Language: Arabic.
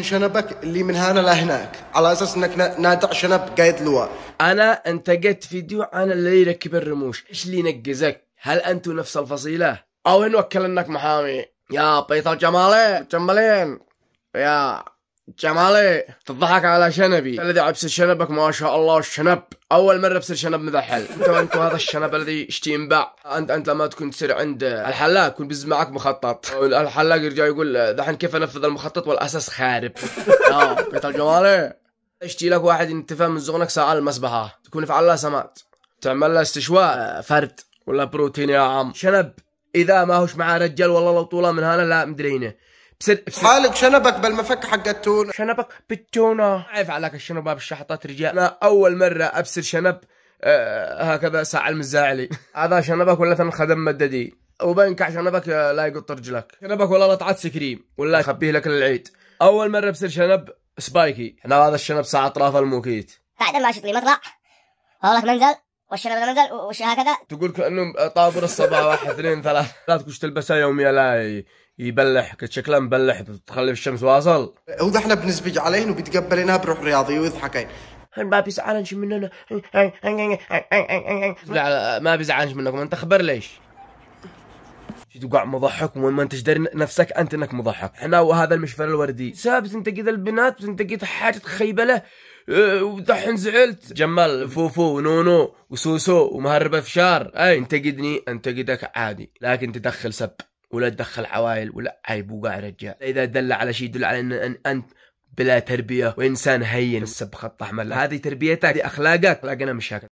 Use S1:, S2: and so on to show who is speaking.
S1: شنبك اللي من هنا لهناك على اساس انك نادع شنب قايد لواء.
S2: انا انتقدت فيديو عن اللي يركب الرموش. ايش اللي ينقزك؟ هل انتم نفس الفصيله او نوكل انك محامي؟ يا بيطل جمالي جمالين يا جمالي تضحك على شنبي الذي عبس شنبك ما شاء الله. الشنب اول مره بصير شنب مذحل. انت هذا الشنب الذي يشتي ينباع. انت لما تكون تصير عند الحلاق يكون بيز معك مخطط، الحلاق يرجع يقول دحين كيف انفذ المخطط والاساس خارب. يا بيطل جمالي اشتي لك واحد ينتفى من زغنك ساعه المسبحه، تكون في الله سمات، تعمل له استشواء فرد ولا بروتين يا عم. شنب اذا ما هوش معاه رجال والله لو طوله من هنا لا مدرينه. بصير
S1: حالك شنبك بالمفك حق التون.
S2: شنبك بالتونه. عيف عليك الشنباب بالشحطات رجال. انا اول مره ابصر شنب هكذا ساعة المزاعلي. هذا شنبك ولا ثمن خدم مددي وبينكع شنبك لا يقط رجلك. شنبك ولا لا تعطس كريم ولا يخبيه لك للعيد. اول مره بصير شنب سبايكي. احنا هذا الشنب ساعة اطراف الموكيت.
S3: بعد ما شط لي مطلع والله منزل والشنب منزل وش هكذا.
S2: تقول كأنه طابور الصباح 1 2 3 لا تكوش تلبسها يوميا لا يبلح شكله مبلح تخلي الشمس واصل.
S1: وده احنا بنسبج عليه وبيتقبلينها بروح رياضي ويضحكين.
S2: ما بيزعلنش مننا. ما بيزعلنش منكم انت خبر ليش تقع مضحك وما انت تدري نفسك انت انك مضحك. احنا وهذا المشفر الوردي ساب تنتقد البنات وتنتقد حاجه خيبله ودحين زعلت. جمال فوفو ونونو وسوسو ومهربه فشار اي انتقدني انتقدك عادي، لكن تدخل سب ولا تدخل عوائل ولا عيب وقع رجال. اذا دل على شيء يدل على ان انت بلا تربيه وانسان هين. السب خط احمر. هذه تربيتك، هذه اخلاقك. اخلاقنا مش هكذا.